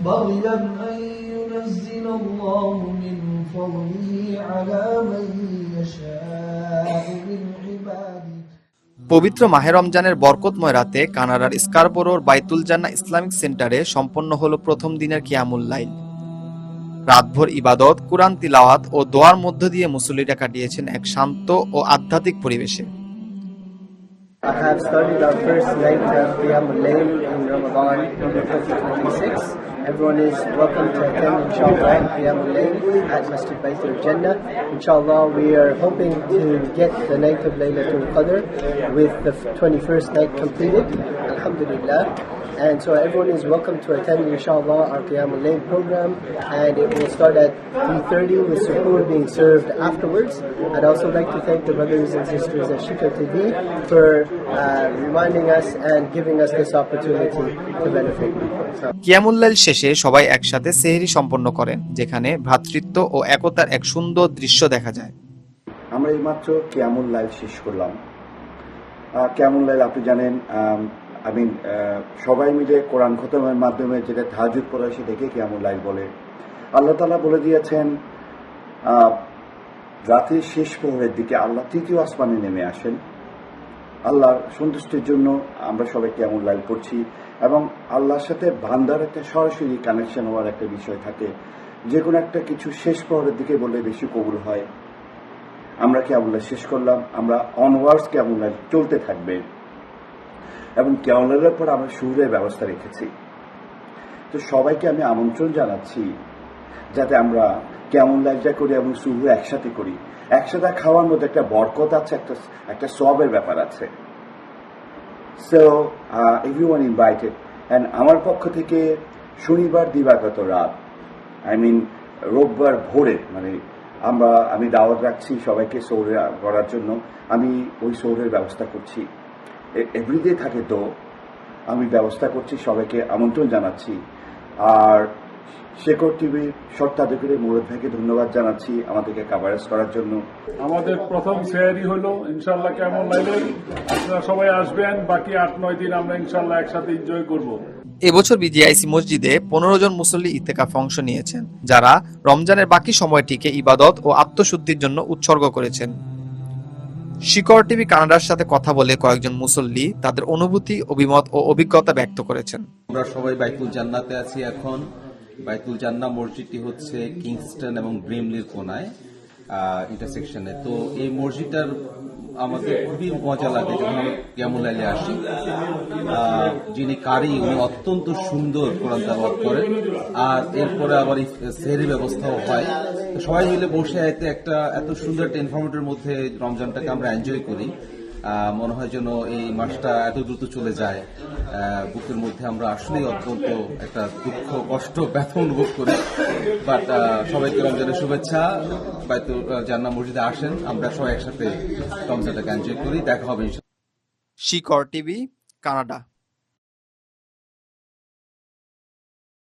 بغيا أن ينزل الله من فضله على من يشاء من عباده। পবিত্র মাহে রমজানের বরকতময় রাতে কানাডার স্কারবোরোর বাইতুল জান্নাহ ইসলামিক সেন্টারে সম্পন্ন হলো প্রথম দিনের কিয়ামুল লাইল। রাতভর ইবাদত, কুরআন তিলাওয়াত ও দোয়ার মধ্য দিয়ে মুসল্লিরা কাটিয়েছেন এক শান্ত ও আধ্যাত্মিক পরিবেশে। I have started our first night of Qiyamul Layl in Ramadan 2026. Everyone is welcome to attend, inshallah, Qiyamul Layl at Masjid Baitul Jannah. Inshallah, we are hoping to get the night of Laylatul Qadr with the 21st night completed, alhamdulillah. And so everyone is welcome to attend, inshallah, our Qiyamul Layl program, and it will start at 3:30 with suhoor being served afterwards. I'd also like to thank the brothers and sisters at Shika TV for reminding us and giving us this opportunity to benefit. কিয়ামুল লাইল শেষে সবাই একসাথে সেহরি সম্পন্ন করেন, যেখানে ভ্রাতৃত্ব ও একতার এক সুন্দর দৃশ্য দেখা যায়। আমরা এইমাত্র কিয়ামুল লাইল শেষ করলাম। কিয়ামুল লাইল আপনি জানেন, সবাই মিলে কোরআন খতমের মাধ্যমে যেটা তাহাজ্জুদ পড়া সেটাকে কিয়ামুল লাইল বলে। আল্লাহ তাআলা বলে দিয়েছেন রাতের শেষ প্রহরের দিকে আল্লাহ তৃতীয় আসমানে নেমে আসেন। আল্লাহর সন্তুষ্টির জন্য আমরা সবাই কিয়ামুল লাইল পড়ছি এবং আল্লাহর সাথে বান্দার একটা সরাসরি কানেকশন হওয়ার একটা বিষয় থাকে। যে কোনো একটা কিছু শেষ প্রহরের দিকে বললে বেশি কবুল হয়। আমরা কিয়ামুল লাইল শেষ করলাম, আমরা অনওয়ার্ডস কিয়ামুল লাইল চলতে থাকবে এবং কিয়ামুল লাইলের পর আমরা সুহুরের ব্যবস্থা রেখেছি। তো সবাইকে আমি আমন্ত্রণ জানাচ্ছি যাতে আমরা কিয়ামুল লাইলটা করি এবং সুহুর একসাথে করি। একসাথে খাওয়ার মধ্যে একটা বরকত আছে, একটা সওয়াবের ব্যাপার আছে। So everyone invited. অ্যান্ড আমার পক্ষ থেকে শনিবার দিবাগত রাত, রোববার ভোরে, আমি দাওয়াত রাখছি সবাইকে সৌরে করার জন্য। আমি ওই সৌরের ব্যবস্থা করছি, এভরিডে থাকে তো আমি ব্যবস্থা করছি, সবাইকে আমন্ত্রণ জানাচ্ছি। আর শেখর টিভির স্বত্বাধিকারী মুরাদ ভাইকে ধন্যবাদ জানাচ্ছি আমাদেরকে কভারেজ করার জন্য। আমাদের প্রথম সেহরি হলো ইনশাআল্লাহ কিয়ামুল লাইলের। আপনারা সবাই আসবেন, বাকি 8-9 দিন আমরা ইনশাআল্লাহ একসাথে এনজয় করব। এবছর বিজিআইসি মসজিদে 15 জন মুসল্লি ইতিকাফে অংশ নিয়েছেন, যারা রমজানের বাকি সময়টিকে ইবাদত ও আত্মশুদ্ধির জন্য উৎসর্গ করেছেন। শিকর টিভি কানাডার সাথে কথা বলে কয়েকজন মুসল্লি তাদের অনুভূতি, অভিমত ও অভিজ্ঞতা ব্যক্ত করেছেন। আমরা সবাই বাইতুল জান্নাতে আছি এখন। বাইতুল জান্নাহ মসজিদটি হচ্ছে কিংস্টন এবং ব্রিমলির কোনায় ইন্টারসেকশনে। তো এই মসজিদটার আমাদের খুবই মজা লাগে যখন আমরা কিয়ামুল লাইলে আসি। যিনি কারি উনি অত্যন্ত সুন্দর কোরআন তেলাওয়াত করেন, আর এরপরে আবার সেহরির ব্যবস্থাও হয়। সবাই মিলে বসে এত সুন্দর একটা এনভায়রনমেন্টের মধ্যে রমজানটাকে আমরা এনজয় করি। মনে হয় যেন এই মাসটা এত দ্রুত চলে যায়। বুকের মধ্যে আমরা আসলেই অত্যন্ত একটা দুঃখ, কষ্ট, ব্যথা অনুভব করি। বাট সবাইকে রমজানের শুভেচ্ছা। বাইতুল জান্নাহ মসজিদে আসেন, আমরা সবাই একসাথে রমজানটাকে এনজয় করি। দেখা হবে। শিকর টিভি, কানাডা।